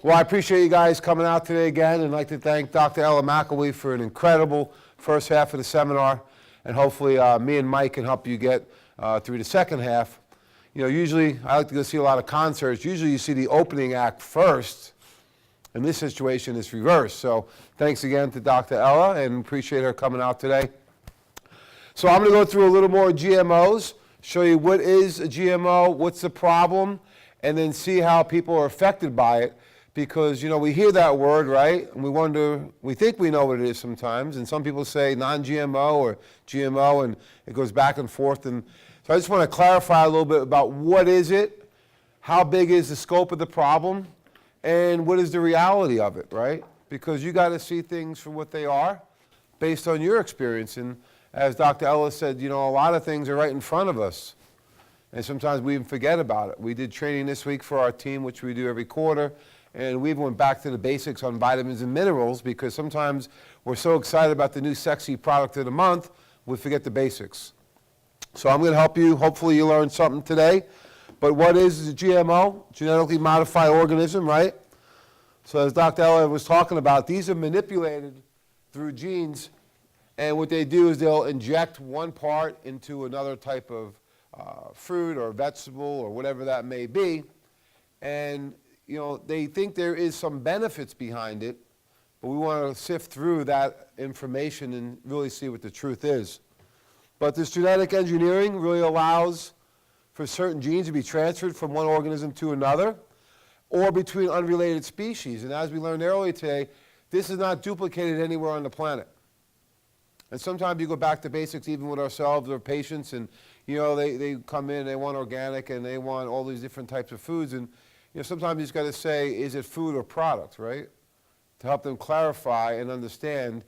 Well, I appreciate you guys coming out today again, and I'd like to thank Dr. Ella McElwee for an incredible first half of the seminar, and hopefully me and Mike can help you get through the second half. You know, usually I like to go see a lot of concerts. Usually you see the opening act first. In this situation, it's reversed. So thanks again to Dr. Ella, and appreciate her coming out today. So I'm going to go through a little more GMOs, show you what is a GMO, what's the problem, and then see how people are affected by it. Because, you know, we hear that word, right? And we wonder, we think we know what it is sometimes. And some people say non-GMO or GMO, and it goes back and forth. And so I just want to clarify a little bit about what is it, how big is the scope of the problem, and what is the reality of it, right? Because you got to see things for what they are based on your experience. And as Dr. Ellis said, you know, a lot of things are right in front of us. And sometimes we even forget about it. We did training this week for our team, which we do every quarter. And we even went back to the basics on vitamins and minerals, because sometimes we're so excited about the new sexy product of the month, we forget the basics. So I'm going to help you. Hopefully you learned something today. But what is a GMO? Genetically modified organism, right? So as Dr. Ella was talking about, these are manipulated through genes. And what they do is they'll inject one part into another type of fruit or vegetable or whatever that may be. And you know, they think there is some benefits behind it, but we want to sift through that information and really see what the truth is. But this genetic engineering really allows for certain genes to be transferred from one organism to another or between unrelated species. And as we learned earlier today, this is not duplicated anywhere on the planet. And sometimes you go back to basics even with ourselves or patients, and you know, they come in, they want organic, and they want all these different types of foods. And you know, sometimes you just got to say, is it food or product, right? To help them clarify and understand,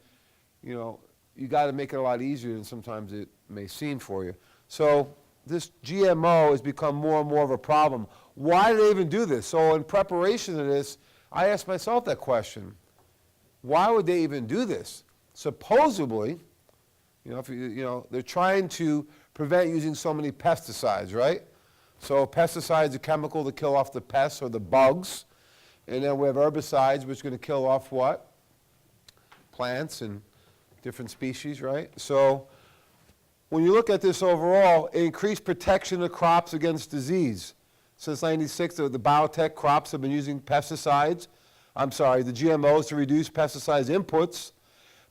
you know, you got to make it a lot easier than sometimes it may seem for you. So this GMO has become more and more of a problem. Why do they even do this? So in preparation of this, I asked myself that question. Why would they even do this? Supposedly, you know, they're trying to prevent using so many pesticides, right? So pesticides is a chemical to kill off the pests or the bugs. And then we have herbicides, which are going to kill off what? Plants and different species, right? So when you look at this overall, it increased protection of crops against disease. Since '96, the biotech crops have been using pesticides, the GMOs to reduce pesticides inputs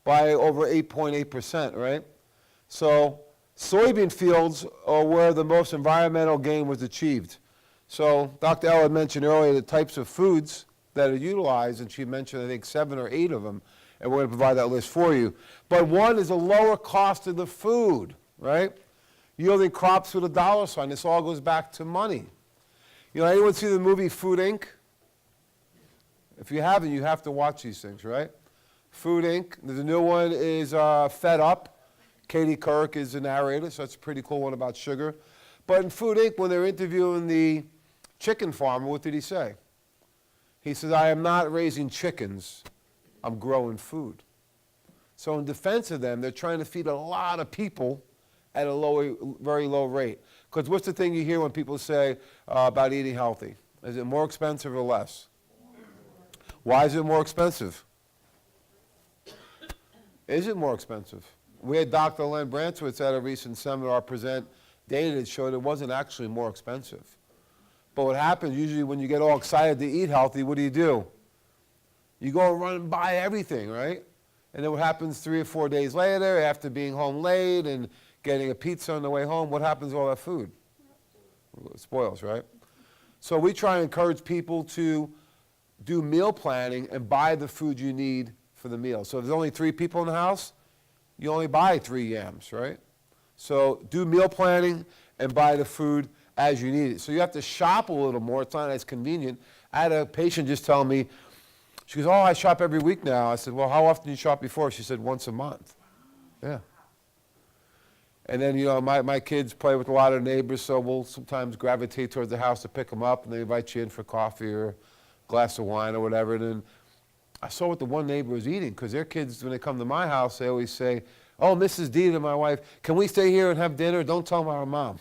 by over 8.8%, right? So soybean fields are where the most environmental gain was achieved. So Dr. Ella mentioned earlier the types of foods that are utilized, and she mentioned, I think, 7 or 8 of them, and we're going to provide that list for you. But one is a lower cost of the food, right? Yielding crops with a dollar sign. This all goes back to money. You know, anyone see the movie Food Inc.? If you haven't, you have to watch these things, right? Food Inc. There's a new one is Fed Up. Katie Couric is the narrator, so that's a pretty cool one about sugar. But in Food Inc., when they're interviewing the chicken farmer, what did he say? He says, I am not raising chickens, I'm growing food. So in defense of them, they're trying to feed a lot of people at a very low rate. Because what's the thing you hear when people say about eating healthy? Is it more expensive or less? Why is it more expensive? Is it more expensive? We had Dr. Len Brantzwitz at a recent seminar present data that showed it wasn't actually more expensive. But what happens usually when you get all excited to eat healthy, what do? You go and run and buy everything, right? And then what happens 3 or 4 days later, after being home late and getting a pizza on the way home, what happens to all that food? It spoils, right? So we try and encourage people to do meal planning and buy the food you need for the meal. So if there's only 3 people in the house, you only buy 3 yams, right? So do meal planning and buy the food as you need it. So you have to shop a little more. It's not as convenient. I had a patient just tell me, she goes, oh, I shop every week now. I said, well, how often do you shop before? She said, once a month. Yeah. And then, you know, my kids play with a lot of neighbors, so we'll sometimes gravitate towards the house to pick them up, and they invite you in for coffee or a glass of wine or whatever. And then I saw what the one neighbor was eating, because their kids, when they come to my house, they always say, oh, Mrs. D to my wife, can we stay here and have dinner? Don't tell my mom.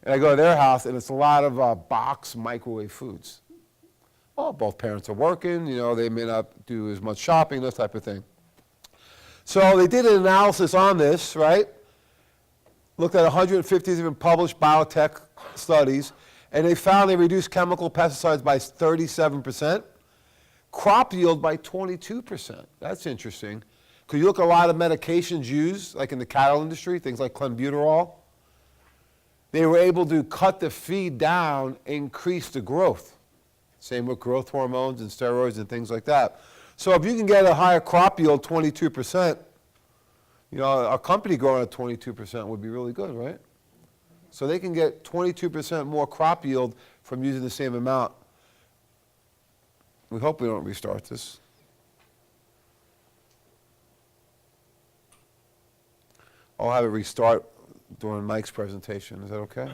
And I go to their house, and it's a lot of box microwave foods. Oh, both parents are working, they may not do as much shopping, this type of thing. So they did an analysis on this, right? Looked at 150 different published biotech studies, and they found they reduced chemical pesticides by 37%, crop yield by 22%. That's interesting. Because you look at a lot of medications used, like in the cattle industry, things like clenbuterol, they were able to cut the feed down, increase the growth. Same with growth hormones and steroids and things like that. So if you can get a higher crop yield, 22%, a company growing at 22% would be really good, right? So they can get 22% more crop yield from using the same amount. We hope we don't restart this. I'll have it restart during Mike's presentation. Is that okay?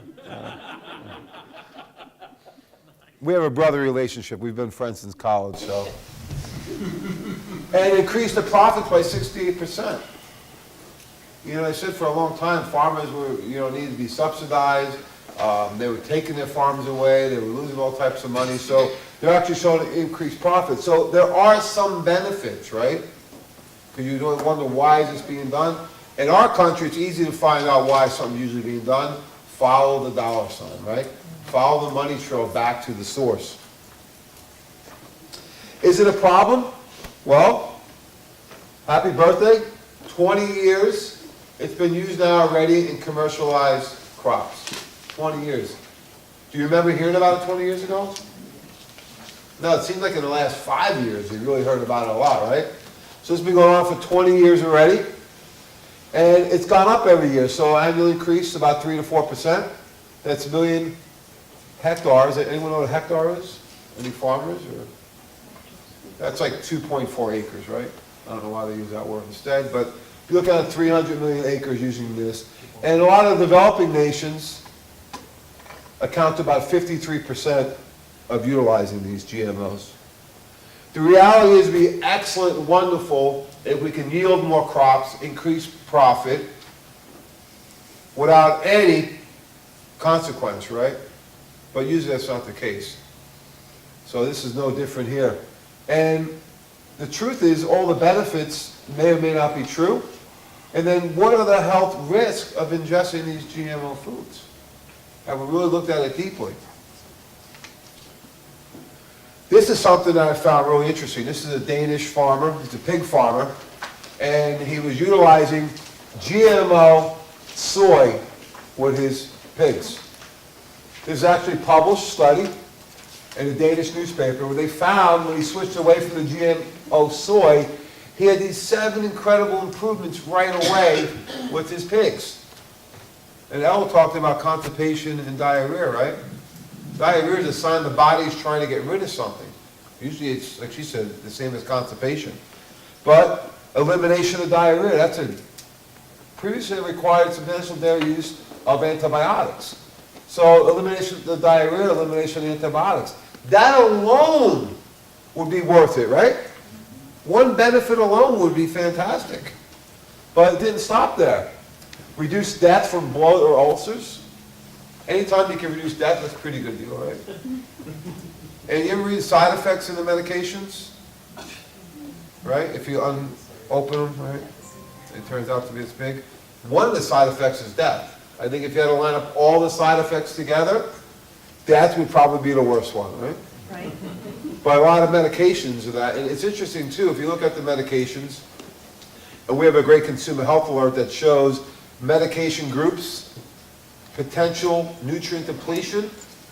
We have a brother relationship. We've been friends since college, so. And increased the profits by 68%. I said for a long time, farmers were, needed to be subsidized. They were taking their farms away. They were losing all types of money. So they're actually showing increased profits. So there are some benefits, right? Because you don't wonder why is this being done. In our country, it's easy to find out why something's usually being done. Follow the dollar sign, right? Follow the money trail back to the source. Is it a problem? Well, happy birthday. 20 years. It's been used now already in commercialized crops. 20 years. Do you remember hearing about it 20 years ago? No, it seems like in the last 5 years you really heard about it a lot, right? So it's been going on for 20 years already. And it's gone up every year. So annual increase about 3 to 4%. That's a million hectares. Anyone know what a hectare is? Any farmers? Or? That's like 2.4 acres, right? I don't know why they use that word instead, but if you look at 300 million acres using this, and a lot of developing nations account to about 53% of utilizing these GMOs. The reality is to be excellent, wonderful, if we can yield more crops, increase profit, without any consequence, right? But usually that's not the case. So this is no different here. And the truth is, all the benefits may or may not be true. And then what are the health risks of ingesting these GMO foods? Have we really looked at it deeply? This is something that I found really interesting. This is a Danish farmer. He's a pig farmer. And he was utilizing GMO soy with his pigs. There's actually a published study in a Danish newspaper where they found when he switched away from the GMO soy, he had these 7 incredible improvements right away with his pigs. And Elle talked about constipation and diarrhea, right? Diarrhea is a sign the body's trying to get rid of something. Usually it's, like she said, the same as constipation. But elimination of diarrhea, that's a previously required substantial daily use of antibiotics. So elimination of the diarrhea, elimination of antibiotics. That alone would be worth it, right? One benefit alone would be fantastic. But it didn't stop there. Reduce death from blood or ulcers. Anytime you can reduce death, that's a pretty good deal, right? And you ever read side effects in the medications? Right? If you open them, right? It turns out to be this big. One of the side effects is death. I think if you had to line up all the side effects together, death would probably be the worst one, right? Right. But a lot of medications are that. And it's interesting, too, if you look at the medications, and we have a great consumer health alert that shows medication groups, potential nutrient depletion,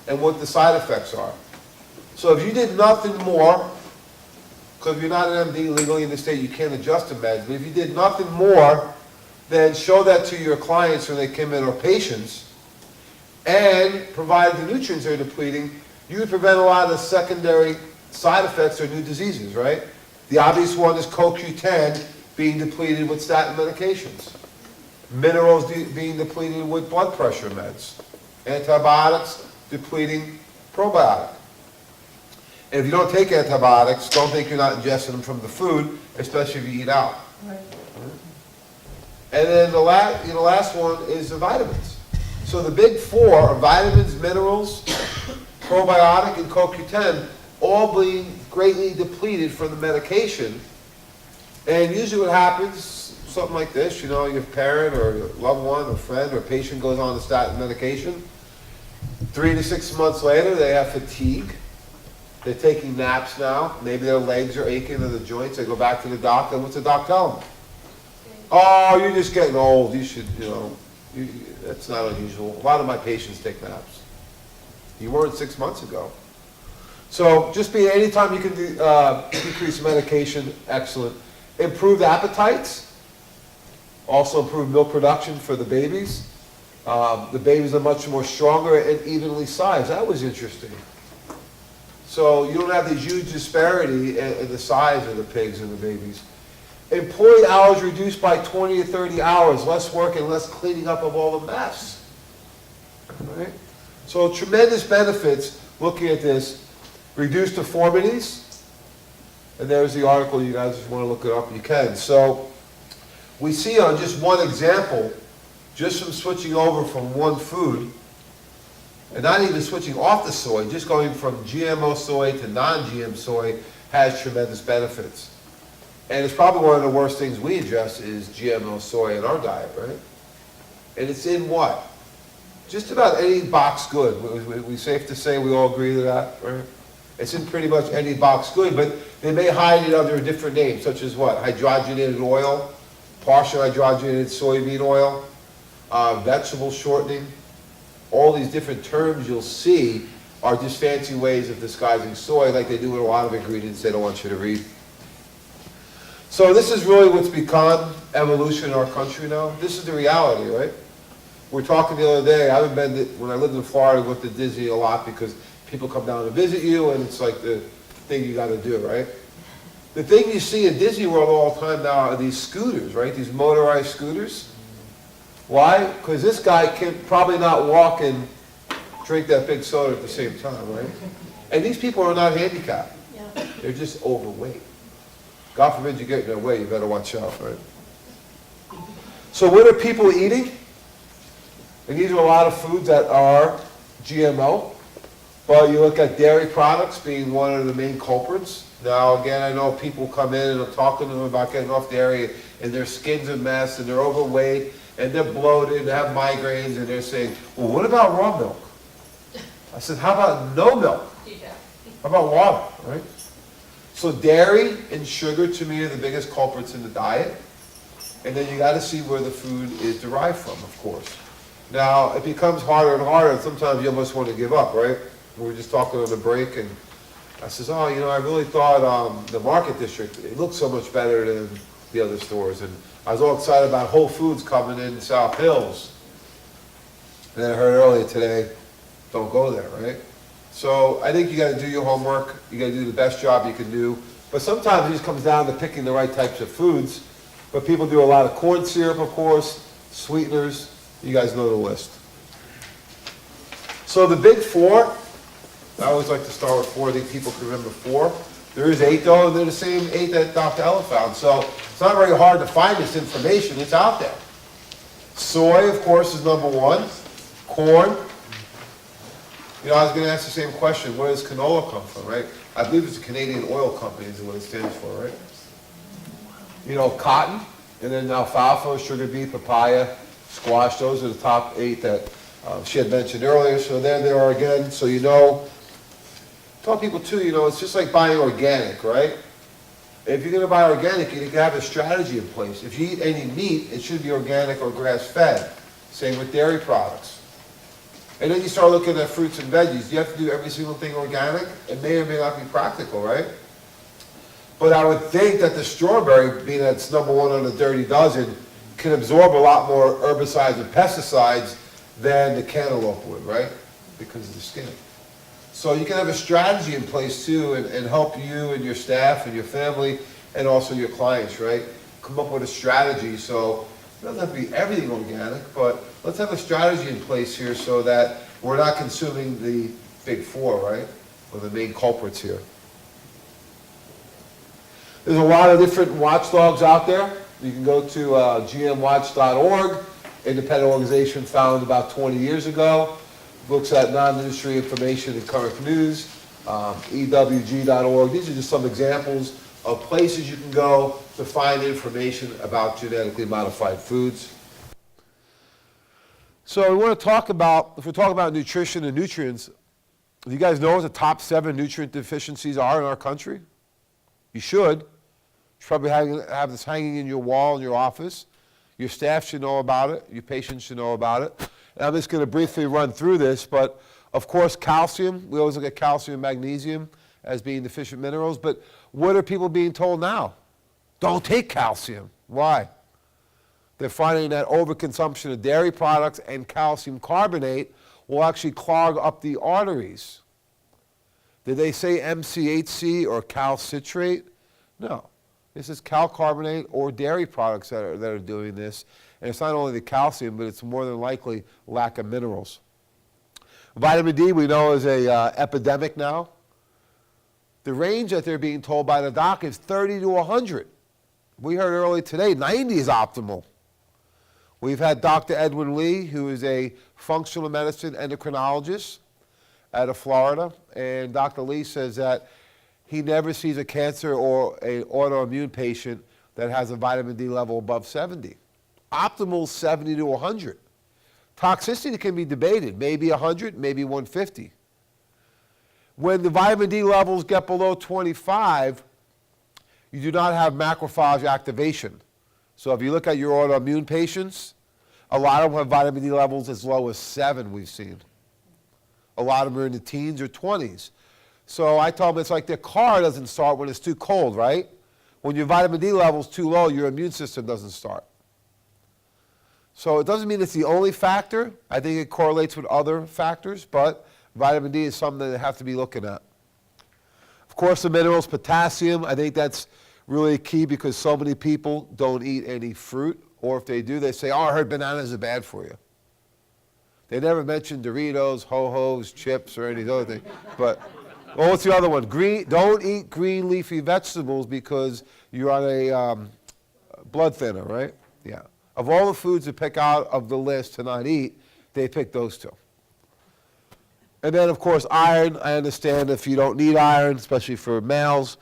and what the side effects are. So if you did nothing more, because if you're not an MD legally in the state, you can't adjust the meds, but if you did nothing more than show that to your clients when they come in or patients, and provide the nutrients they're depleting, you would prevent a lot of the secondary side effects or new diseases, right? The obvious one is CoQ10 being depleted with statin medications. Minerals being depleted with blood pressure meds. Antibiotics depleting probiotic. And if you don't take antibiotics, don't think you're not ingesting them from the food, especially if you eat out. Right. And then the last one is the vitamins. So the big four are vitamins, minerals, probiotic, and CoQ10. all being greatly depleted from the medication. And usually what happens, something like this, you know, your parent or your loved one or friend or patient goes on the statin medication. 3 to 6 months later, they have fatigue. They're taking naps now. Maybe their legs are aching or the joints. They go back to the doctor. What's the doc tell them? Oh, you're just getting old. You should, you know, that's not unusual. A lot of my patients take naps. You weren't 6 months ago. So just anytime you can decrease medication, excellent. Improve appetites. Also improve milk production for the babies. The babies are much more stronger and evenly sized. That was interesting. So you don't have this huge disparity in the size of the pigs and the babies. Employee hours reduced by 20 to 30 hours. Less work and less cleaning up of all the mess. Right? So tremendous benefits looking at this. Reduced deformities. And there's the article. You guys just want to look it up, you can. So we see on just one example, just from switching over from one food, and not even switching off the soy, just going from GMO soy to non-GM soy has tremendous benefits. And it's probably one of the worst things we ingest is GMO soy in our diet, right? And it's in what? Just about any box good. We safe to say we all agree to that, right? It's in pretty much any box good, but they may hide it under a different name, such as what? Hydrogenated oil, partial hydrogenated soybean oil, vegetable shortening. All these different terms you'll see are just fancy ways of disguising soy like they do with a lot of ingredients they don't want you to read. So this is really what's become evolution in our country now. This is the reality, right? We're talking the other day, I haven't been to, when I lived in Florida, I went to Disney a lot because people come down to visit you and it's like the thing you got to do, right? The thing you see in Disney World all the time now are these scooters, right? These motorized scooters. Why? Because this guy can probably not walk and drink that big soda at the same time, right? And these people are not handicapped. Yeah. They're just overweight. God forbid you get in their way, you better watch out, right? So what are people eating? And these are a lot of foods that are GMO. But you look at dairy products being one of the main culprits. Now, again, I know people come in and I'm talking to them about getting off dairy and their skin's a mess and they're overweight and they're bloated and have migraines and they're saying, well, what about raw milk? I said, how about no milk? Yeah. How about water, right? So dairy and sugar to me are the biggest culprits in the diet. And then you got to see where the food is derived from, of course. Now, it becomes harder and harder and sometimes you almost want to give up, right? We were just talking on the break and I says, oh, you know, I really thought the Market District, it looked so much better than the other stores. And I was all excited about Whole Foods coming in South Hills. And then I heard earlier today, don't go there, right? So I think you got to do your homework. You got to do the best job you can do. But sometimes it just comes down to picking the right types of foods. But people do a lot of corn syrup, of course, sweeteners. You guys know the list. So the big four, I always like to start with four. I think people can remember four. There is 8 though, and they're the same 8 that Dr. Ella found. So it's not very hard to find this information. It's out there. Soy, of course, is number 1. Corn. You know, I was going to ask the same question. Where does canola come from, right? I believe it's a Canadian oil company is what it stands for, right? You know, cotton, and then alfalfa, sugar beet, papaya, squash. Those are the top 8 that she had mentioned earlier. So there they are again. So you know, tell people too, you know, it's just like buying organic, right? If you're going to buy organic, you can have a strategy in place. If you eat any meat, it should be organic or grass-fed. Same with dairy products. And then you start looking at fruits and veggies. You have to do every single thing organic. It may or may not be practical, right? But I would think that the strawberry, being that it's number 1 on the dirty dozen, can absorb a lot more herbicides and pesticides than the cantaloupe would, right? Because of the skin. So you can have a strategy in place too and help you and your staff and your family and also your clients, right? Come up with a strategy. So it doesn't have to be everything organic, but let's have a strategy in place here so that we're not consuming the big four, right? Or the main culprits here. There's a lot of different watchdogs out there. You can go to gmwatch.org, independent organization founded about 20 years ago. Looks at non-industry information and current news. EWG.org. These are just some examples of places you can go to find information about genetically modified foods. So we want to talk about, if we're talking about nutrition and nutrients, do you guys know what the top 7 nutrient deficiencies are in our country? You should. You should probably have this hanging in your wall in your office. Your staff should know about it. Your patients should know about it. And I'm just going to briefly run through this, but of course calcium, we always look at calcium and magnesium as being deficient minerals, but what are people being told now? Don't take calcium. Why? They're finding that overconsumption of dairy products and calcium carbonate will actually clog up the arteries. Did they say MCHC or calcitrate? No. This is calcarbonate or dairy products that are doing this. And it's not only the calcium, but it's more than likely lack of minerals. Vitamin D, we know, is a epidemic now. The range that they're being told by the doc is 30 to 100. We heard earlier today, 90 is optimal. We've had Dr. Edwin Lee, who is a functional medicine endocrinologist out of Florida, and Dr. Lee says that he never sees a cancer or an autoimmune patient that has a vitamin D level above 70. Optimal 70 to 100. Toxicity can be debated, maybe 100, maybe 150. When the vitamin D levels get below 25, you do not have macrophage activation. So if you look at your autoimmune patients, a lot of them have vitamin D levels as low as 7 we've seen. A lot of them are in the teens or 20s. So I tell them it's like their car doesn't start when it's too cold, right? When your vitamin D level's too low, your immune system doesn't start. So it doesn't mean it's the only factor. I think it correlates with other factors, but vitamin D is something that they have to be looking at. Of course, the minerals, potassium, I think that's really key because so many people don't eat any fruit, or if they do, they say, oh, I heard bananas are bad for you. They never mention Doritos, Ho-Hos, chips, or any other thing. But, well, what's the other one? Don't eat green leafy vegetables because you're on a blood thinner, right? Yeah. Of all the foods to pick out of the list to not eat, they pick those 2. And then, of course, iron. I understand if you don't need iron, especially for males.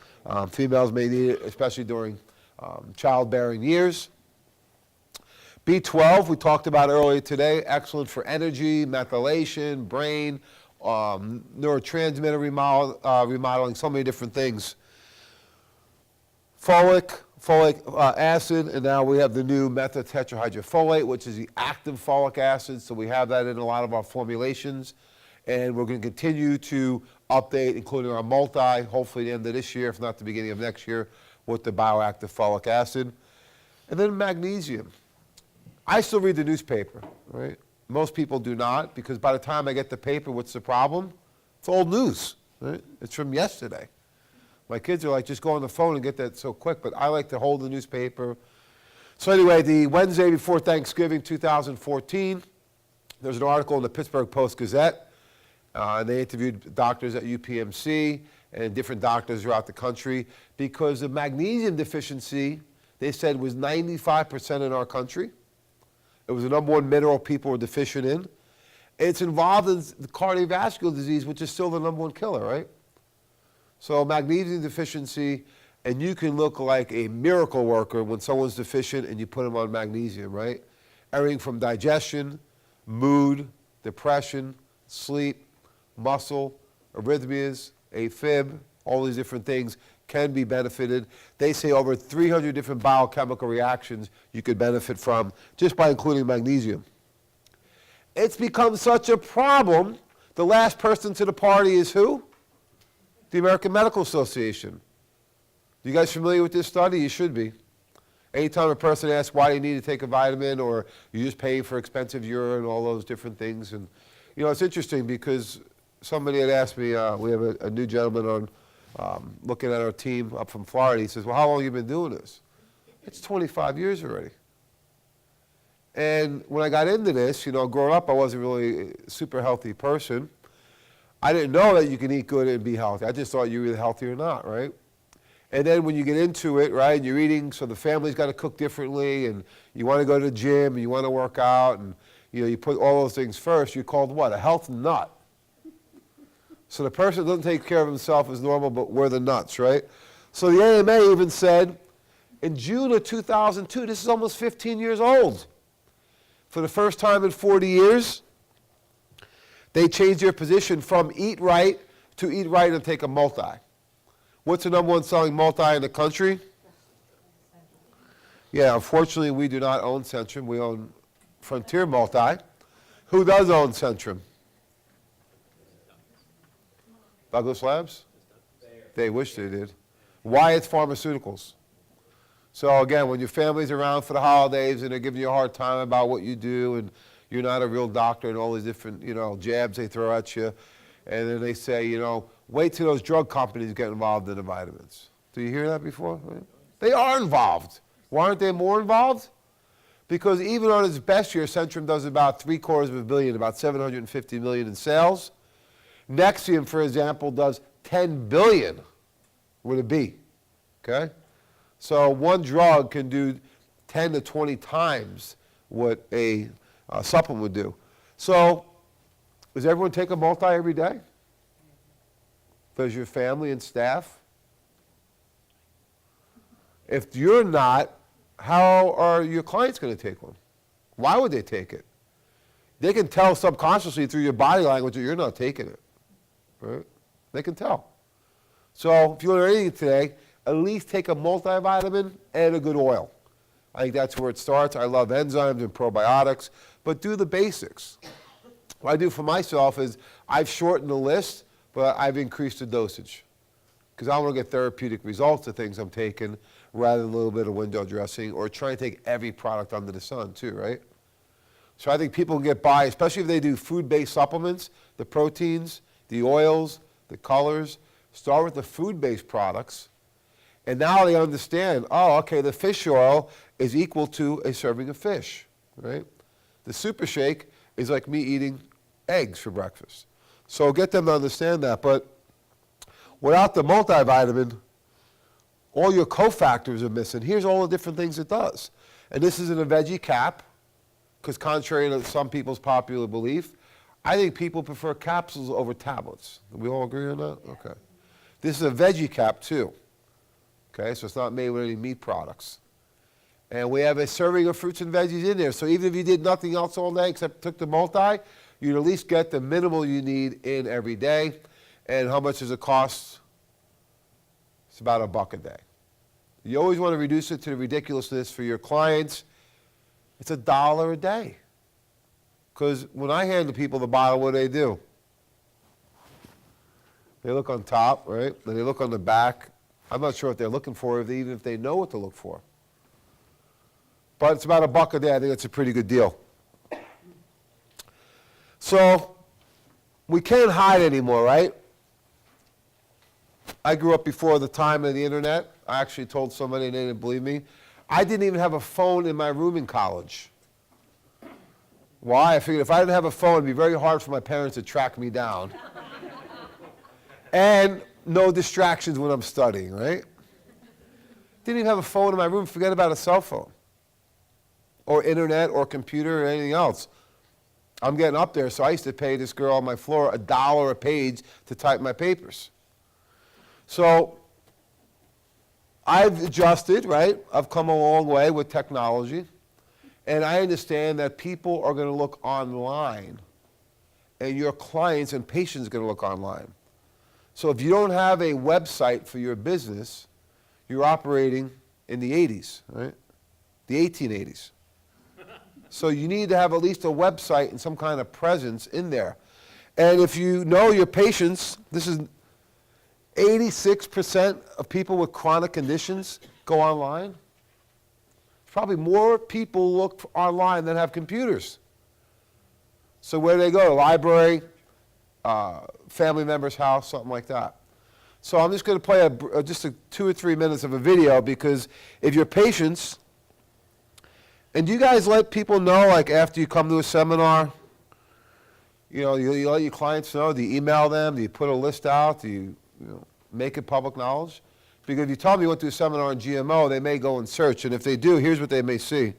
Females may need it, especially during childbearing years. B12, we talked about earlier today, excellent for energy, methylation, brain, neurotransmitter remodeling, so many different things. Folic acid, and now we have the new methotetrahydrofolate, which is the active folic acid, so we have that in a lot of our formulations. And we're going to continue to update, including our multi, hopefully at the end of this year, if not the beginning of next year, with the bioactive folic acid. And then magnesium. I still read the newspaper, right? Most people do not, because by the time I get the paper, what's the problem? It's old news, right? It's from yesterday. My kids are like, just go on the phone and get that so quick, but I like to hold the newspaper. So anyway, the Wednesday before Thanksgiving 2014, there's an article in the Pittsburgh Post-Gazette. And they interviewed doctors at UPMC and different doctors throughout the country because the magnesium deficiency, they said, was 95% in our country. It was the #1 mineral people were deficient in. It's involved in the cardiovascular disease, which is still the #1 killer, right? So magnesium deficiency, and you can look like a miracle worker when someone's deficient and you put them on magnesium, right? Everything from digestion, mood, depression, sleep, muscle, arrhythmias, AFib, all these different things can be benefited. They say over 300 different biochemical reactions you could benefit from just by including magnesium. It's become such a problem. The last person to the party is who? The American Medical Association. You guys familiar with this study? You should be. Anytime a person asks why you need to take a vitamin or you're just paying for expensive urine, all those different things. And, you know, it's interesting because somebody had asked me, we have a new gentleman on looking at our team up from Florida. He says, well, how long have you been doing this? It's 25 years already. And when I got into this, you know, growing up, I wasn't really a super healthy person. I didn't know that you can eat good and be healthy. I just thought you were either healthy or not, right? And then when you get into it, right, and you're eating, so the family's got to cook differently, and you want to go to the gym, and you want to work out, and, you know, you put all those things first, you're called what? A health nut. So the person that doesn't take care of himself is normal, but we're the nuts, right? So the AMA even said in June of 2002, this is almost 15 years old. For the first time in 40 years, they changed their position from eat right to eat right and take a multi. What's the number one selling multi in the country? Yeah, unfortunately, we do not own Centrum. We own Frontier Multi. Who does own Centrum? Douglas Labs? They wish they did. Wyatt's Pharmaceuticals. So again, when your family's around for the holidays and they're giving you a hard time about what you do and you're not a real doctor and all these different, jabs they throw at you, and then they say, wait till those drug companies get involved in the vitamins. Do you hear that before? They are involved. Why aren't they more involved? Because even on its best year, Centrum does about $750 million, about $750 million in sales. Nexium, for example, does $10 billion with a B, okay? So one drug can do 10 to 20 times what a supplement would do. So does everyone take a multi every day? Does your family and staff? If you're not, how are your clients going to take one? Why would they take it? They can tell subconsciously through your body language that you're not taking it, right? They can tell. So if you learn anything today, at least take a multivitamin and a good oil. I think that's where it starts. I love enzymes and probiotics, but do the basics. What I do for myself is I've shortened the list, but I've increased the dosage because I want to get therapeutic results of things I'm taking rather than a little bit of window dressing or try to take every product under the sun too, right? So I think people can get by, especially if they do food-based supplements, the proteins, the oils, the colors. Start with the food-based products. And now they understand, oh, okay, the fish oil is equal to a serving of fish, right? The super shake is like me eating eggs for breakfast. So get them to understand that. But without the multivitamin, all your cofactors are missing. Here's all the different things it does. And this is in a veggie cap, because contrary to some people's popular belief, I think people prefer capsules over tablets. Do we all agree on that? Okay. This is a veggie cap too. Okay, so it's not made with any meat products. And we have a serving of fruits and veggies in there. So even if you did nothing else all day except took the multi, you'd at least get the minimal you need in every day. And how much does it cost? It's about $1 a day. You always want to reduce it to the ridiculousness for your clients. It's $1 a day. Because when I hand the people the bottle, what do? They look on top, right? Then they look on the back. I'm not sure what they're looking for, even if they know what to look for. But it's about $1 a day. I think that's a pretty good deal. So we can't hide anymore, right? I grew up before the time of the internet. I actually told somebody and they didn't believe me. I didn't even have a phone in my room in college. Why? I figured if I didn't have a phone, it'd be very hard for my parents to track me down. And no distractions when I'm studying, right? Didn't even have a phone in my room. Forget about a cell phone or internet or computer or anything else. I'm getting up there, so I used to pay this girl on my floor $1 a page to type my papers. So I've adjusted, right? I've come a long way with technology. And I understand that people are going to look online, and your clients and patients are going to look online. So if you don't have a website for your business, you're operating in the 80s, right? The 1880s. So you need to have at least a website and some kind of presence in there. And if you know your patients, this is 86% of people with chronic conditions go online. Probably more people look online than have computers. So where do they go? The library, family member's house, something like that. So I'm just going to play just 2 or 3 minutes of a video because if your patients, and do you guys let people know, like after you come to a seminar, you let your clients know? Do you email them? Do you put a list out? Do you make it public knowledge? Because if you tell them you went to a seminar on GMO, they may go and search. And if they do, here's what they may see.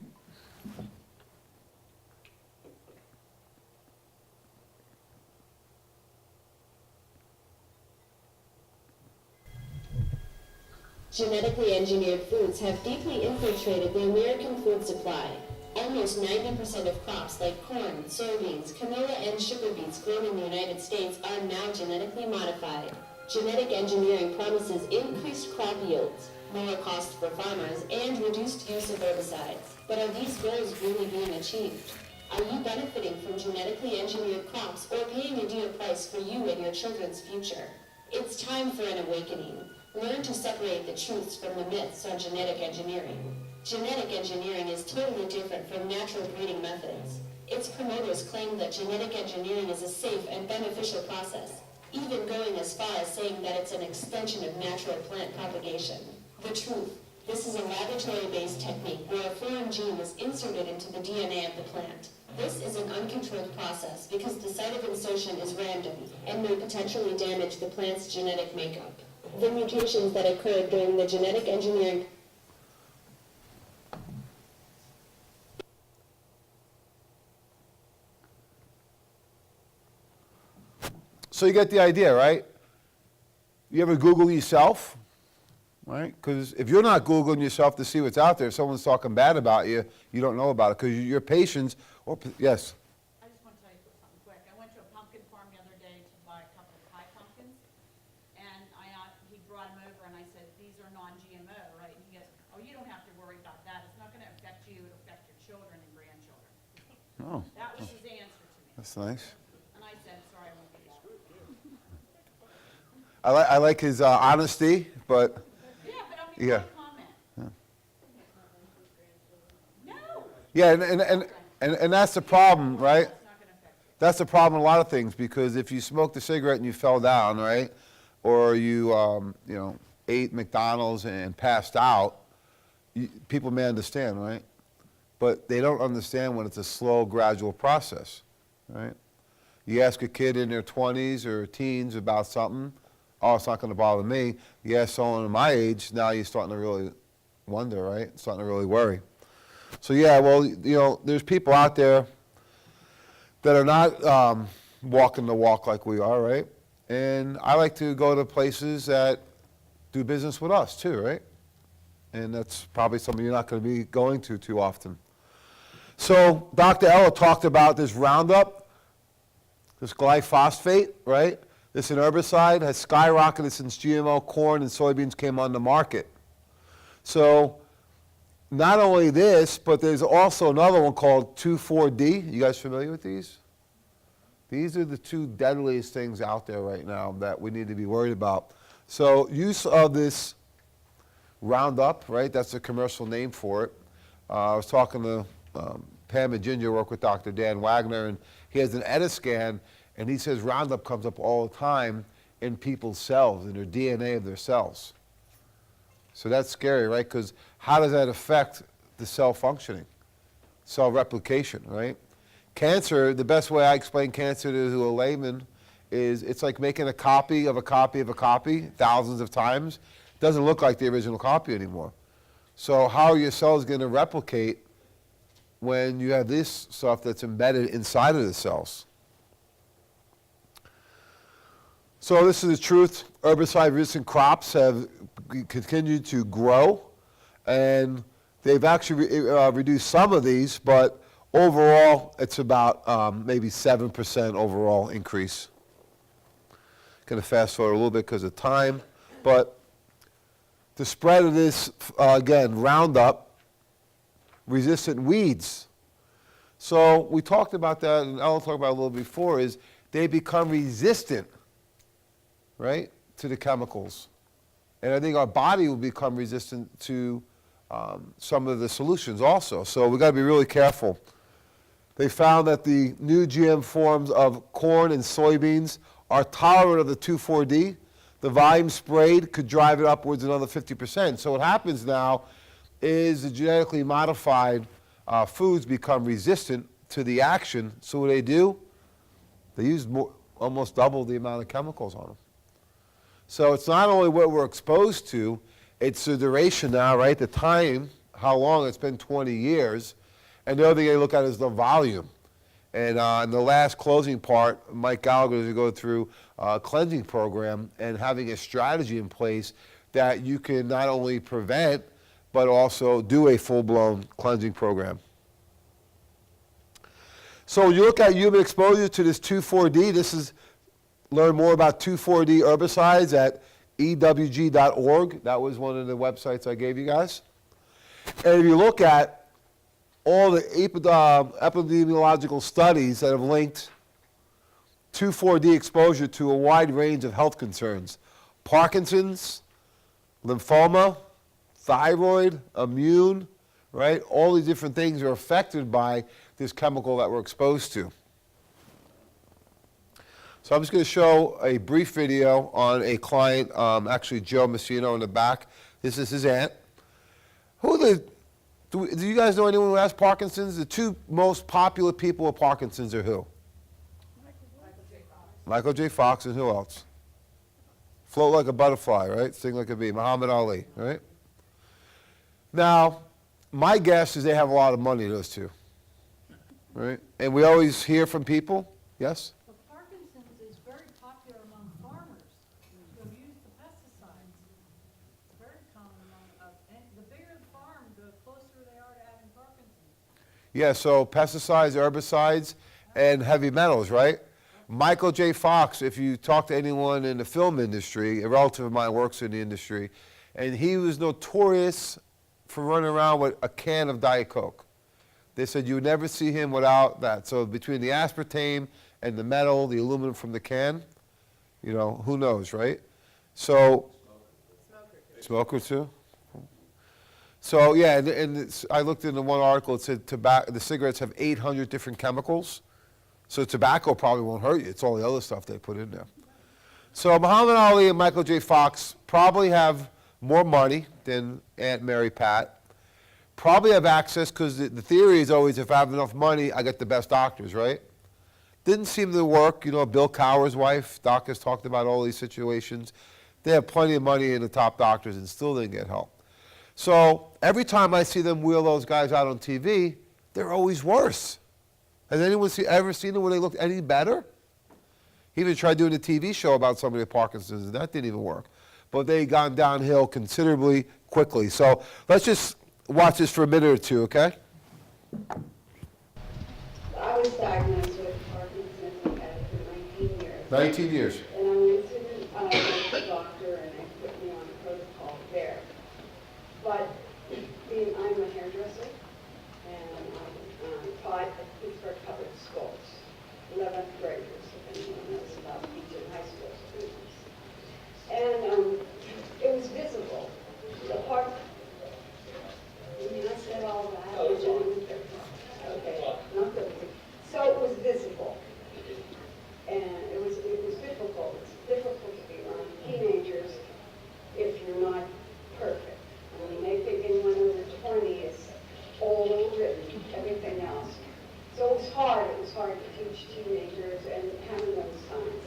Genetically engineered foods have deeply infiltrated the American food supply. Almost 90% of crops like corn, soybeans, canola, and sugar beets grown in the United States are now genetically modified. Genetic engineering promises increased crop yields, lower costs for farmers, and reduced use of herbicides. But are these goals really being achieved? Are you benefiting from genetically engineered crops or paying a dear price for you and your children's future? It's time for an awakening. Learn to separate the truths from the myths on genetic engineering. Genetic engineering is totally different from natural breeding methods. Its promoters claim that genetic engineering is a safe and beneficial process, even going as far as saying that it's an extension of natural plant propagation. The truth: this is a laboratory-based technique where a foreign gene is inserted into the DNA of the plant. This is an uncontrolled process because the site of insertion is random and may potentially damage the plant's genetic makeup. The mutations that occurred during the genetic engineering So you get the idea, right? You ever Google yourself, right? Because if you're not Googling yourself to see what's out there, if someone's talking bad about you, you don't know about it because your patience, or, yes? I just want to tell you something quick. I went to a pumpkin farm the other day to buy a couple of pie pumpkins, and he brought them over, and I said, these are non-GMO, right? And he goes, oh, you don't have to worry about that. It's not going to affect you. It'll affect your children and grandchildren. Oh, That was his answer to me. that's nice. And I said, sorry, I won't be that. I like his honesty, but Yeah, but I mean, Yeah. comment. No. yeah, and that's the problem, right? It's not going to affect you. That's the problem in a lot of things, because if you smoked a cigarette and you fell down, right, or you ate McDonald's and passed out, people may understand, right? But they don't understand when it's a slow, gradual process, right? You ask a kid in their 20s or teens about something, oh, it's not going to bother me. You ask someone of my age, now you're starting to really wonder, right? Starting to really worry. So yeah, well, there's people out there that are not walking the walk like we are, right? And I like to go to places that do business with us too, right? And that's probably something you're not going to be going to too often. So Dr. Ella talked about this Roundup, this glyphosate, right? This an herbicide has skyrocketed since GMO corn and soybeans came on the market. So not only this, but there's also another one called 2,4-D. You guys familiar with these? These are the two deadliest things out there right now that we need to be worried about. So use of this Roundup, right? That's the commercial name for it. I was talking to Pam and Ginger, work with Dr. Dan Wagner, and he has an Ediscan, and he says Roundup comes up all the time in people's cells, in their DNA of their cells. So that's scary, right? Because how does that affect the cell functioning, cell replication, right? Cancer, the best way I explain cancer to a layman is it's like making a copy of a copy of a copy thousands of times. It doesn't look like the original copy anymore. So how are your cells going to replicate when you have this stuff that's embedded inside of the cells? So this is the truth. Herbicide-resistant crops have continued to grow, and they've actually reduced some of these, but overall it's about maybe 7% overall increase. Going to fast forward a little bit because of time, but the spread of this, again, Roundup, resistant weeds. So we talked about that, and I'll talk about it a little before, is they become resistant, right, to the chemicals. And I think our body will become resistant to some of the solutions also. So we've got to be really careful. They found that the new GM forms of corn and soybeans are tolerant of the 2,4-D. The volume sprayed could drive it upwards another 50%. So what happens now is the genetically modified foods become resistant to the action. So what do? They use almost double the amount of chemicals on them. So it's not only what we're exposed to, it's the duration now, right? The time, how long, it's been 20 years. And the other thing they look at is the volume. And in the last closing part, Mike Gallagher is going to go through a cleansing program and having a strategy in place that you can not only prevent, but also do a full-blown cleansing program. So you look at human exposure to this 2,4-D. This is, learn more about 2,4-D herbicides at ewg.org. That was one of the websites I gave you guys. And if you look at all the epidemiological studies that have linked 2,4-D exposure to a wide range of health concerns, Parkinson's, lymphoma, thyroid, immune, right? All these different things are affected by this chemical that we're exposed to. So I'm just going to show a brief video on a client, actually Joe Messino in the back. This is his aunt. Do you guys know anyone who has Parkinson's? The two most popular people with Parkinson's are who? Michael J. Fox, and who else? Float like a butterfly, right? Sing like a bee. Muhammad Ali, right? Now, my guess is they have a lot of money, those two, right? And we always hear from people, yes? But Parkinson's is very popular among farmers who have used the pesticides. It's very common among, and the bigger the farm, the closer they are to having Parkinson's. Yeah, so pesticides, herbicides, and heavy metals, right? Michael J. Fox, if you talk to anyone in the film industry, a relative of mine works in the industry, and he was notorious for running around with a can of Diet Coke. They said you would never see him without that. So between the aspartame and the metal, the aluminum from the can, you know, who knows, right? So, smoker too? So yeah, and I looked into one article, it said the cigarettes have 800 different chemicals. So tobacco probably won't hurt you. It's all the other stuff they put in there. So Muhammad Ali and Michael J. Fox probably have more money than Aunt Mary Pat. Probably have access, because the theory is always if I have enough money, I get the best doctors, right? Didn't seem to work. You know, Bill Cowher's wife, Doc has talked about all these situations. They have plenty of money in the top doctors and still didn't get help. So every time I see them wheel those guys out on TV, they're always worse. Has anyone ever seen them when they looked any better? He even tried doing a TV show about somebody with Parkinson's, and that didn't even work. But they gone downhill considerably quickly. So let's just watch this for a minute or two, okay? I was diagnosed with Parkinson's and had it for 19 years. 19 years. And I went to the doctor and they put me on a protocol there. But I'm a hairdresser and I taught at Pittsburgh Public Schools, 11th graders, if anyone knows about teaching high school students. And it was visible. The part, I mean, I said all that. Okay, not good. So it was visible. And it was difficult. It's difficult to be around teenagers if you're not perfect. I mean, they think anyone over 20 is all overwritten, everything else. So it was hard. It was hard to teach teenagers and having those signs.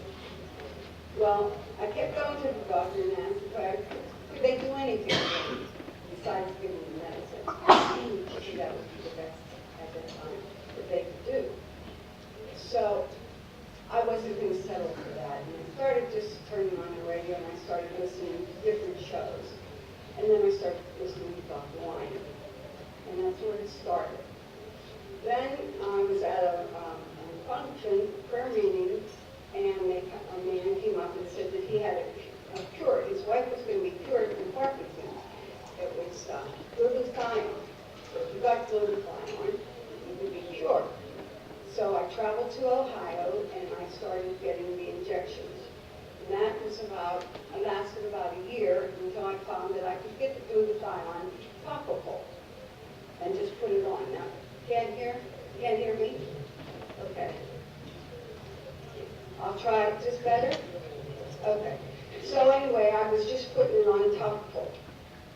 Well, I kept going to the doctor and asked, could they do anything besides giving me medicine? She said that would be the best at that time that they could do. So I wasn't going to settle for that. And I started just turning on the radio and I started listening to different shows. And then I started listening to Dr. Weiner. And that's where it started. Then I was at a function, prayer meeting, and a man came up and said that he had a cure. His wife was going to be cured from Parkinson's. It was glutathione. If you got glutathione, you could be cured. So I traveled to Ohio and I started getting the injections. And that was lasted about a year until I found that I could get the glutathione topical and just put it on. Now, can't hear me? Okay. I'll try it just better? Okay. So anyway, I was just putting it on topical.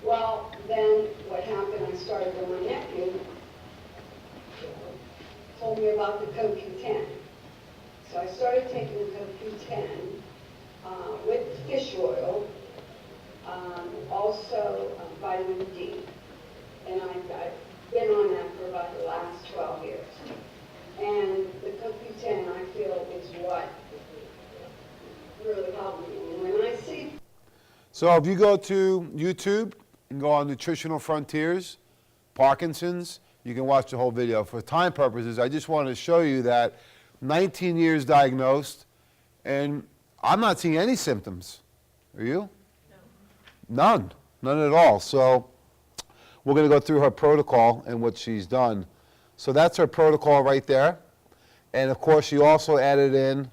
Well, then what happened, I started with my nephew, told me about the CoQ10. So I started taking the CoQ10 with fish oil, also vitamin D. And I've been on that for about the last 12 years. And the CoQ10, I feel, is what really helped me. And when I see... So if you go to YouTube and go on Nutritional Frontiers, Parkinson's, you can watch the whole video. For time purposes, I just wanted to show you that 19 years diagnosed, and I'm not seeing any symptoms. Are you? No. None at all. So we're going to go through her protocol and what she's done. So that's her protocol right there. And of course, she also added in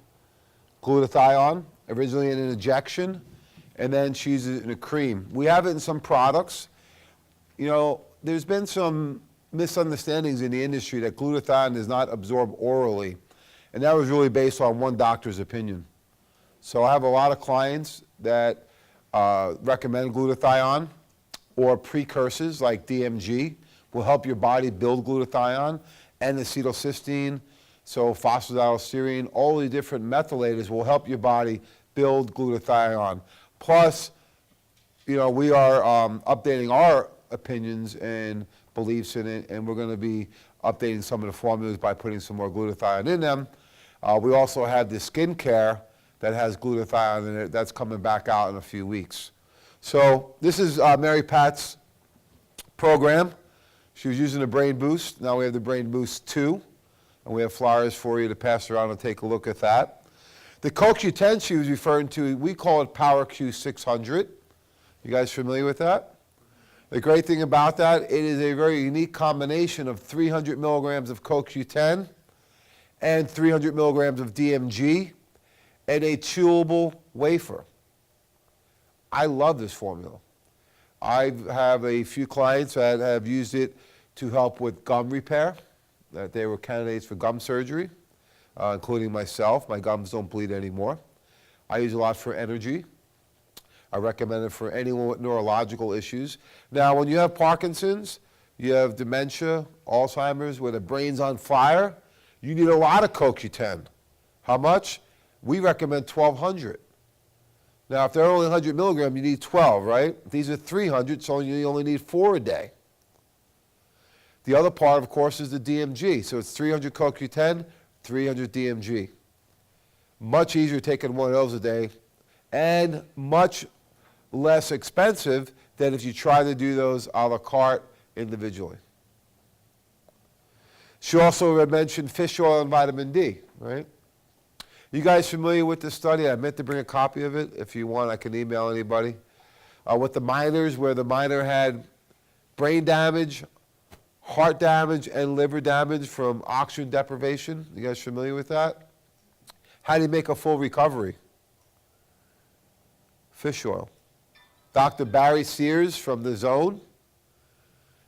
glutathione, originally in an injection, and then she's in a cream. We have it in some products. You know, there's been some misunderstandings in the industry that glutathione is not absorbed orally, and that was really based on one doctor's opinion. So I have a lot of clients that recommend glutathione, or precursors like DMG will help your body build glutathione, and acetylcysteine, so phosphatidylserine, all the different methylators will help your body build glutathione. Plus, you know, we are updating our opinions and beliefs in it, and we're going to be updating some of the formulas by putting some more glutathione in them. We also have the skincare that has glutathione in it. That's coming back out in a few weeks. So this is Mary Pat's program. She was using the Brain Boost. Now we have the Brain Boost 2, and we have flyers for you to pass around and take a look at that. The CoQ10 she was referring to, we call it Power Q600. You guys familiar with that? The great thing about that, it is a very unique combination of 300 milligrams of CoQ10 and 300 milligrams of DMG and a chewable wafer. I love this formula. I have a few clients that have used it to help with gum repair, that they were candidates for gum surgery, including myself. My gums don't bleed anymore. I use it a lot for energy. I recommend it for anyone with neurological issues. Now, when you have Parkinson's, you have dementia, Alzheimer's, where the brain's on fire, you need a lot of CoQ10. How much? We recommend 1,200. Now, if they're only 100 milligrams, you need 12, right? These are 300, so you only need 4 a day. The other part, of course, is the DMG. So it's 300 CoQ10, 300 DMG. Much easier taking one of those a day, and much less expensive than if you try to do those a la carte individually. She also mentioned fish oil and vitamin D, right? You guys familiar with this study? I meant to bring a copy of it. If you want, I can email anybody. With the miners, where the miner had brain damage, heart damage, and liver damage from oxygen deprivation. You guys familiar with that? How do you make a full recovery? Fish oil. Dr. Barry Sears from The Zone,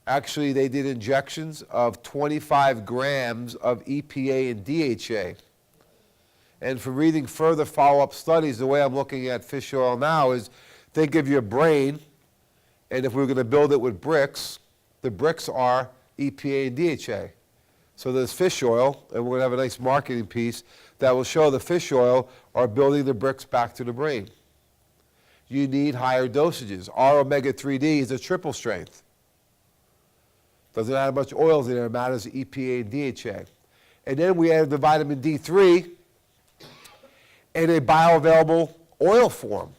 actually they did injections of 25 grams of EPA and DHA. And from reading further follow-up studies, the way I'm looking at fish oil now is think of your brain, and if we were going to build it with bricks, the bricks are EPA and DHA. So there's fish oil, and we're going to have a nice marketing piece that will show the fish oil are building the bricks back to the brain. You need higher dosages. Our omega-3D is a triple strength. Doesn't have much oils in there, it matters EPA and DHA. And then we added the vitamin D3 in a bioavailable oil form.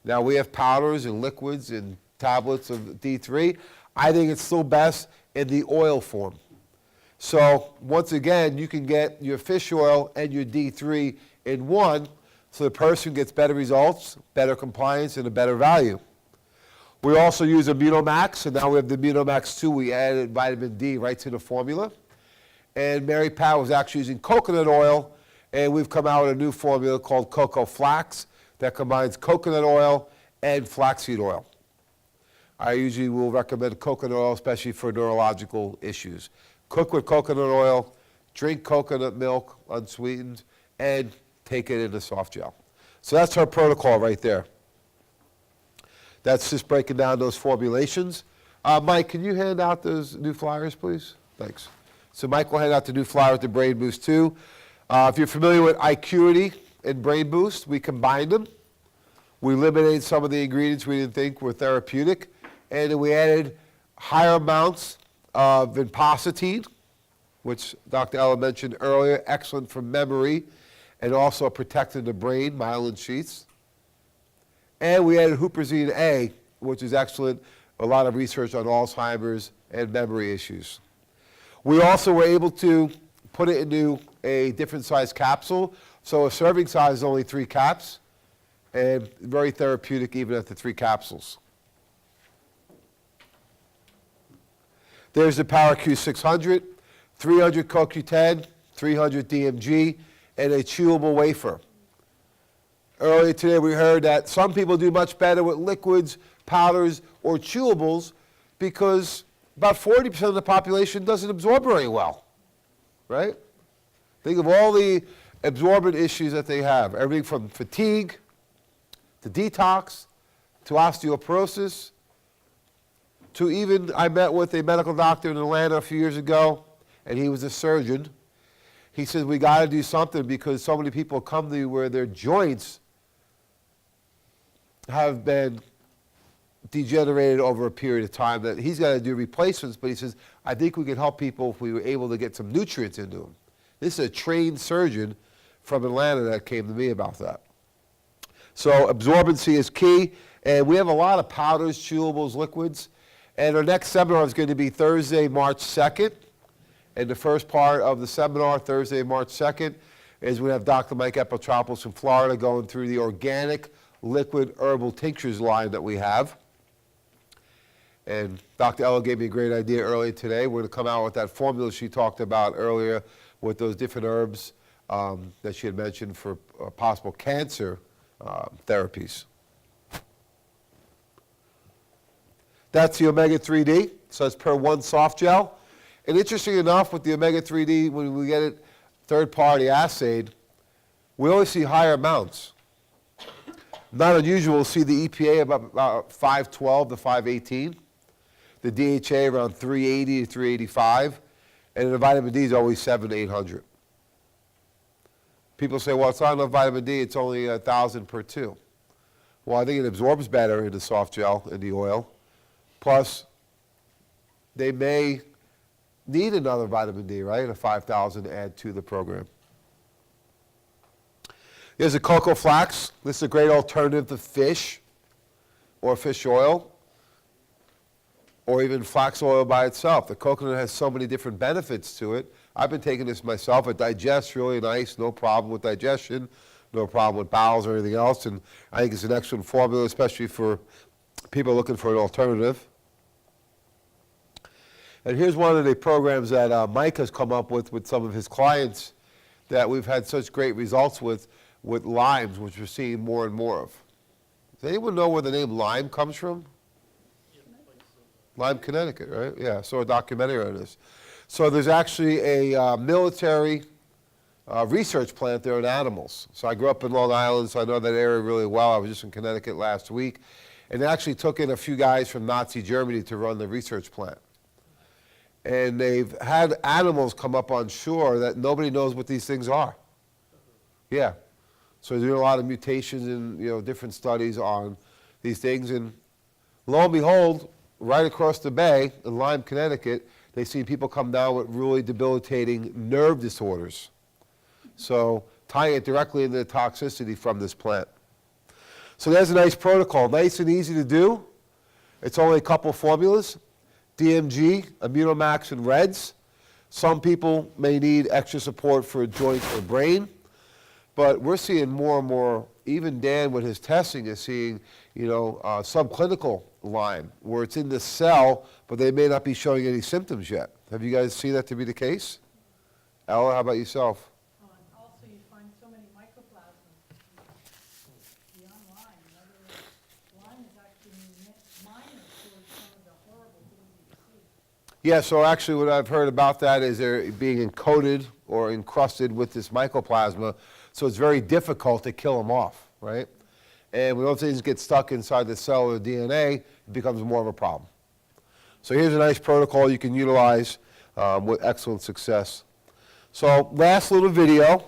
Now we have powders and liquids and tablets of D3. I think it's still best in the oil form. So once again, you can get your fish oil and your D3 in one, so the person gets better results, better compliance, and a better value. We also use Immunomax, and now we have the Immunomax 2. We added vitamin D right to the formula. And Mary Pat was actually using coconut oil, and we've come out with a new formula called Cocoa Flax that combines coconut oil and flaxseed oil. I usually will recommend coconut oil, especially for neurological issues. Cook with coconut oil, drink coconut milk unsweetened, and take it in a soft gel. So that's her protocol right there. That's just breaking down those formulations. Mike, can you hand out those new flyers, please? Thanks. So Mike will hand out the new flyers to Brain Boost 2. If you're familiar with iQity and Brain Boost, we combined them. We eliminated some of the ingredients we didn't think were therapeutic, and then we added higher amounts of vinpocetine, which Dr. Ella mentioned earlier, excellent for memory, and also protecting the brain, myelin sheaths. And we added huperzine A, which is excellent, a lot of research on Alzheimer's and memory issues. We also were able to put it into a different size capsule. So a serving size is only 3 caps, and very therapeutic even at the 3 capsules. There's the PowerQ 600, 300 CoQ10, 300 DMG, and a chewable wafer. Earlier today we heard that some people do much better with liquids, powders, or chewables because about 40% of the population doesn't absorb very well, right? Think of all the absorbent issues that they have, everything from fatigue to detox to osteoporosis to even, I met with a medical doctor in Atlanta a few years ago, and he was a surgeon. He said, we got to do something because so many people come to you where their joints have been degenerated over a period of time that he's got to do replacements, but he says, I think we could help people if we were able to get some nutrients into them. This is a trained surgeon from Atlanta that came to me about that. So absorbency is key, and we have a lot of powders, chewables, liquids, and our next seminar is going to be Thursday, March 2nd, and the first part of the seminar, Thursday, March 2nd, is we have Dr. Mike Epitropoulos from Florida going through the organic liquid herbal tinctures line that we have. And Dr. Ella gave me a great idea earlier today. We're going to come out with that formula she talked about earlier with those different herbs that she had mentioned for possible cancer therapies. That's the omega-3D, so it's per 1 soft gel. And interesting enough, with the omega-3D, when we get it third-party assayed, we always see higher amounts. Not unusual to see the EPA about 512 to 518, the DHA around 380 to 385, and the vitamin D is always 700 to 800. People say, well, it's not enough vitamin D, it's only 1,000 per 2. Well, I think it absorbs better in the soft gel, in the oil. Plus, they may need another vitamin D, right? A 5,000 to add to the program. There's a cocoa flax. This is a great alternative to fish or fish oil or even flax oil by itself. The coconut has so many different benefits to it. I've been taking this myself. It digests really nice, no problem with digestion, no problem with bowels or anything else. And I think it's an excellent formula, especially for people looking for an alternative. And here's one of the programs that Mike has come up with some of his clients that we've had such great results with limes, which we're seeing more and more of. Does anyone know where the name Lyme comes from? Lyme, Connecticut, right? Yeah, so a documentary on this. So there's actually a military research plant there on animals. So I grew up in Long Island, so I know that area really well. I was just in Connecticut last week. And they actually took in a few guys from Nazi Germany to run the research plant. And they've had animals come up on shore that nobody knows what these things are. Yeah. So they're doing a lot of mutations and different studies on these things. And lo and behold, right across the bay in Lyme, Connecticut, they've seen people come down with really debilitating nerve disorders. So tying it directly into the toxicity from this plant. So there's a nice protocol, nice and easy to do. It's only a couple formulas, DMG, Immunomax, and Reds. Some people may need extra support for a joint or brain, but we're seeing more and more, even Dan with his testing is seeing, subclinical Lyme, where it's in the cell, but they may not be showing any symptoms yet. Have you guys seen that to be the case? Ella, how about yourself? And also, you find so many mycoplasmas beyond Lyme. In other words, Lyme is actually minor towards some of the horrible things that you see. Yeah, so actually what I've heard about that is they're being encoded or encrusted with this mycoplasma, so it's very difficult to kill them off, right? And when those things get stuck inside the cell or DNA, it becomes more of a problem. So here's a nice protocol you can utilize with excellent success. So last little video.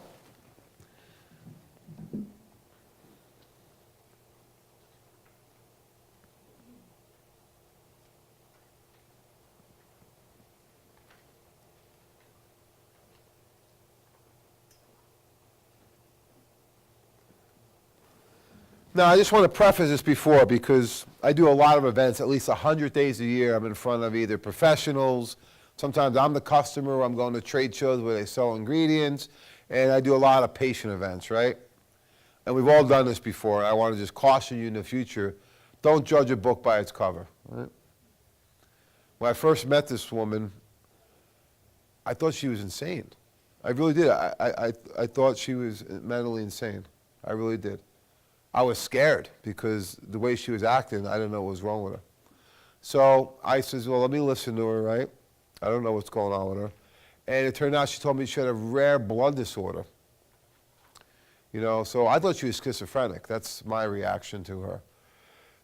Now, I just want to preface this before, because I do a lot of events, at least 100 days a year. I'm in front of either professionals, sometimes I'm the customer, I'm going to trade shows where they sell ingredients, and I do a lot of patient events, right? And we've all done this before. I want to just caution you in the future, don't judge a book by its cover, right? When I first met this woman, I thought she was insane. I really did. I thought she was mentally insane. I really did. I was scared because the way she was acting, I didn't know what was wrong with her. So I says, well, let me listen to her, right? I don't know what's going on with her. And it turned out she told me she had a rare blood disorder. You know, so I thought she was schizophrenic. That's my reaction to her.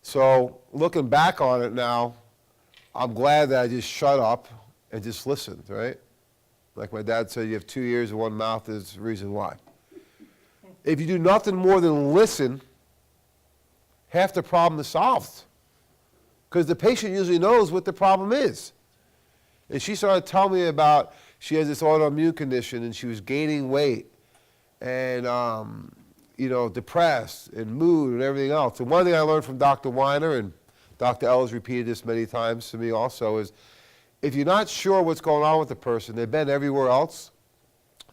So looking back on it now, I'm glad that I just shut up and just listened, right? Like my dad said, you have 2 ears and 1 mouth, is the reason why. If you do nothing more than listen, half the problem is solved. Because the patient usually knows what the problem is. And she started telling me about, she has this autoimmune condition and she was gaining weight and, you know, depressed and mood and everything else. And one thing I learned from Dr. Weiner, and Dr. L has repeated this many times to me also, is if you're not sure what's going on with the person, they've been everywhere else,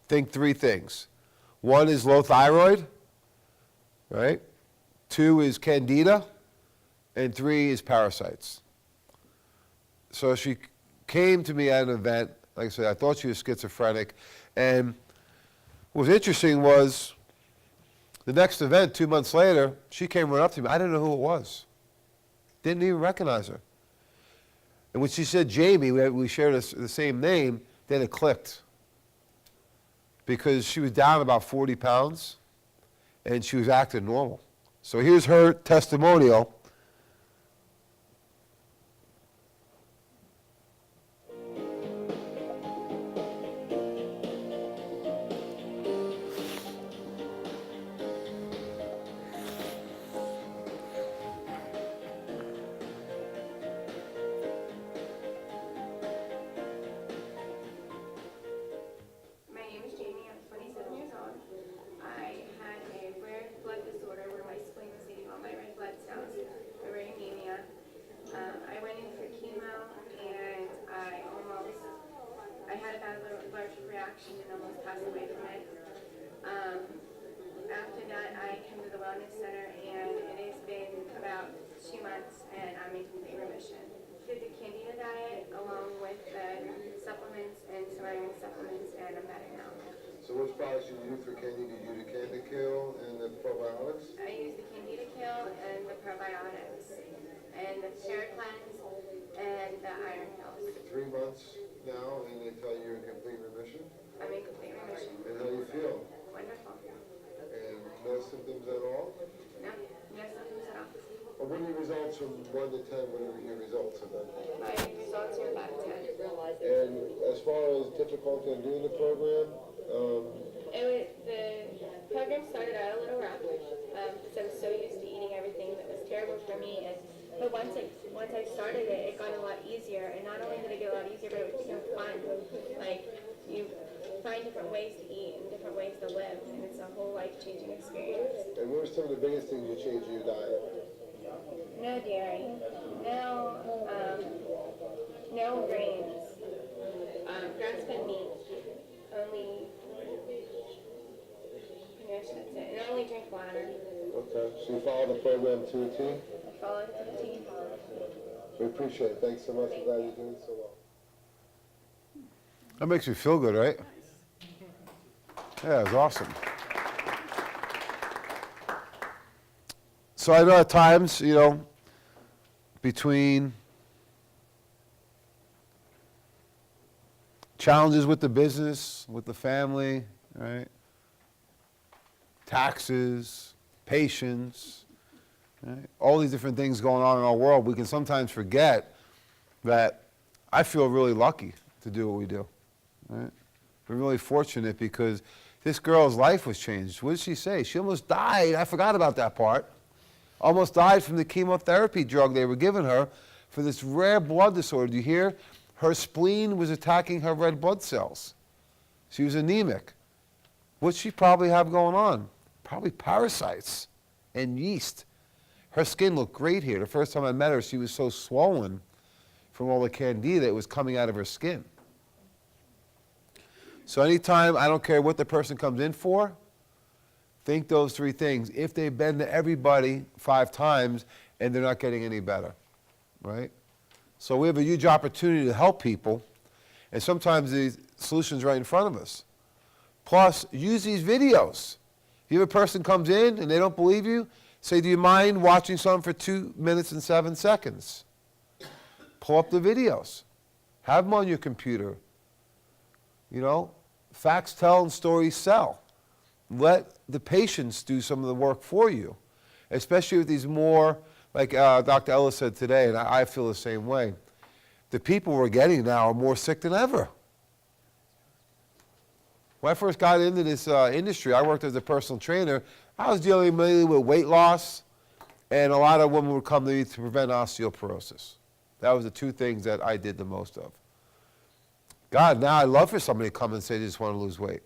think 3 things. 1 is low thyroid, right? 2 is candida, and 3 is parasites. So she came to me at an event, like I said, I thought she was schizophrenic, and what was interesting was the next event, 2 months later, she came right up to me. I didn't know who it was. Didn't even recognize her. And when she said Jamie, we shared the same name, then it clicked. Because she was down about 40 pounds, and she was acting normal. So here's her testimonial. My name is Jamie. I'm 27 years old. I had a rare blood disorder where my spleen was eating all my red blood cells, a rare anemia. I went in for chemo and I had about an allergic reaction and almost passed away from it. After that, I came to the wellness center and it has been about 2 months and I'm in complete remission. Did the Candida diet along with the supplements and surrounding supplements, and I'm better now. So which products did you use for Candida? Did you use the Candida Kill and the probiotics? I use the Candida Kill and the probiotics and the Cleanse and the iron pills. 3 months now, and they tell you you're in complete remission? I'm in complete remission. And how do you feel? Wonderful. And no symptoms at all? No symptoms at all. Well, what are your results from 1 to 10? What are your results of that? My results are about 10. And as far as difficulty in doing the program, The program started out a little rough because I was so used to eating everything that was terrible for me. But once I started it, it got a lot easier. And not only did it get a lot easier, but it became fun. Like, you find different ways to eat and different ways to live, and it's a whole life-changing experience. and what are some of the biggest things you changed in your diet? No dairy, no grains, grass-fed meat, only, pretty much that's it, and I only drink water. Okay, so you follow the program to a T? I follow it to the T. We appreciate it. Thanks so much. I'm glad you're doing so well. That makes me feel good, right? Yeah, it was awesome. So I know at times, you know, between challenges with the business, with the family, right? Taxes, patience, right? All these different things going on in our world, we can sometimes forget that I feel really lucky to do what we do, right? We're really fortunate because this girl's life was changed. What did she say? She almost died. I forgot about that part. Almost died from the chemotherapy drug they were giving her for this rare blood disorder. Do you hear? Her spleen was attacking her red blood cells. She was anemic. What'd she probably have going on? Probably parasites and yeast. Her skin looked great here. The first time I met her, she was so swollen from all the candida, it was coming out of her skin. So anytime, I don't care what the person comes in for, think those three things. If they've been to everybody 5 times and they're not getting any better, right? So we have a huge opportunity to help people, and sometimes the solution's right in front of us. Plus, use these videos. If you have a person comes in and they don't believe you, say, do you mind watching something for 2 minutes and 7 seconds? Pull up the videos. Have them on your computer. You know, facts tell and stories sell. Let the patients do some of the work for you, especially with these more, like Dr. Ellis said today, and I feel the same way. The people we're getting now are more sick than ever. When I first got into this industry, I worked as a personal trainer. I was dealing mainly with weight loss, and a lot of women would come to me to prevent osteoporosis. That was the 2 things that I did the most of. God, now I love for somebody to come and say they just want to lose weight.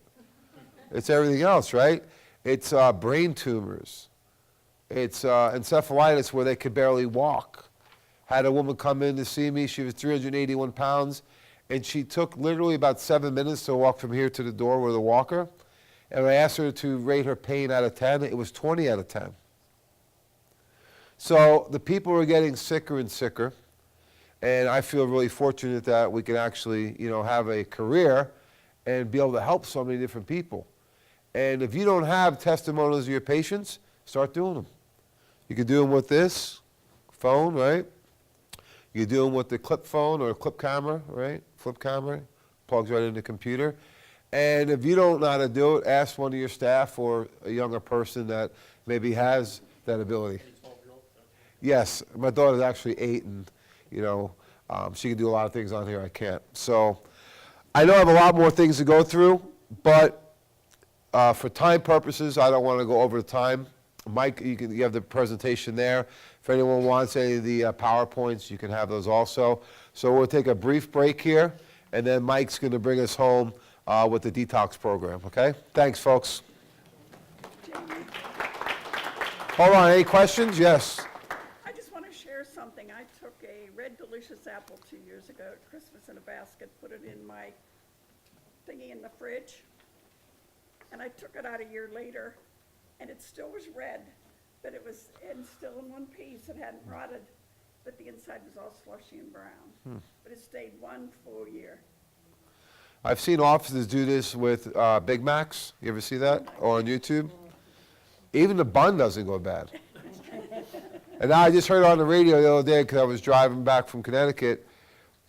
It's everything else, right? It's brain tumors. It's encephalitis where they could barely walk. Had a woman come in to see me. She was 381 pounds, and she took literally about 7 minutes to walk from here to the door with a walker. And I asked her to rate her pain out of 10. It was 20 out of 10. So the people are getting sicker and sicker, and I feel really fortunate that we can actually, you know, have a career and be able to help so many different people. And if you don't have testimonials of your patients, start doing them. You can do them with this phone, right? You can do them with the clip phone or clip camera, right? Flip camera, plugs right in the computer. And if you don't know how to do it, ask one of your staff or a younger person that maybe has that ability. Yes, my daughter's actually 8, and you know, she can do a lot of things on here I can't. So I know I have a lot more things to go through, but for time purposes, I don't want to go over the time. Mike, you have the presentation there. If anyone wants any of the PowerPoints, you can have those also. So we'll take a brief break here, and then Mike's going to bring us home with the detox program, okay? Thanks, folks. Hold on, any questions? Yes. I just want to share something. I took a red delicious apple 2 years ago at Christmas in a basket, put it in my thingy in the fridge, and I took it out a year later, and it still was red, but it was still in one piece. It hadn't rotted, but the inside was all slushy and brown. But it stayed 1 full year. I've seen offices do this with Big Macs. You ever see that? Or on YouTube? Even the bun doesn't go bad. And now I just heard on the radio the other day, because I was driving back from Connecticut,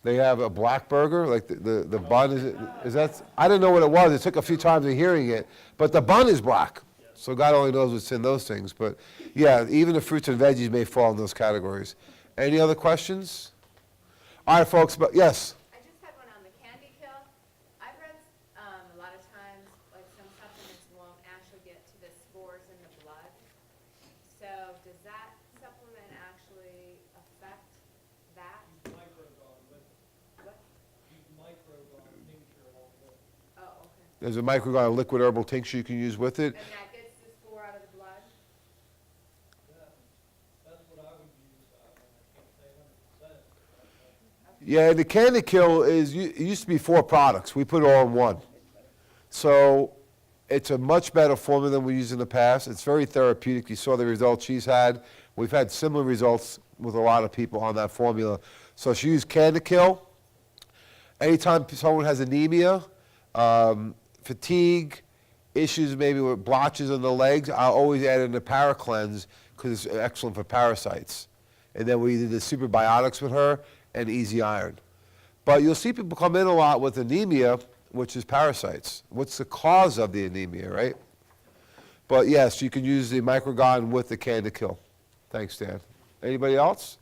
they have a black burger, like the bun is that, I didn't know what it was. It took a few times of hearing it, but the bun is black. So God only knows what's in those things. But yeah, even the fruits and veggies may fall in those categories. Any other questions? All right, folks, but yes. I just had one on the candy kill. I've read a lot of times, like some supplements won't actually get to the spores in the blood. So does that supplement actually affect that? Microgon with it. What? Use microgon tincture along with it. Oh, okay. There's a Microgon liquid herbal tincture you can use with it. And that gets the spore out of the blood? That's what I would use. I can't say 100%. Yeah, the Candy Kill it used to be 4 products. We put it all in one. So it's a much better formula than we used in the past. It's very therapeutic. You saw the results she's had. We've had similar results with a lot of people on that formula. So she used Candy Kill. Anytime someone has anemia, fatigue, issues maybe with blotches on the legs, I always add in the Paracleanse because it's excellent for parasites. And then we did the Superbiotics with her and Easy Iron. But you'll see people come in a lot with anemia, which is parasites. What's the cause of the anemia, right? But yes, you can use the Microgon with the Candy Kill. Thanks, Dan. Anybody else?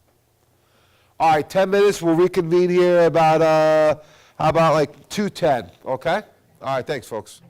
All right, 10 minutes. We'll reconvene here about, how about like 2:10, okay? All right, thanks, folks.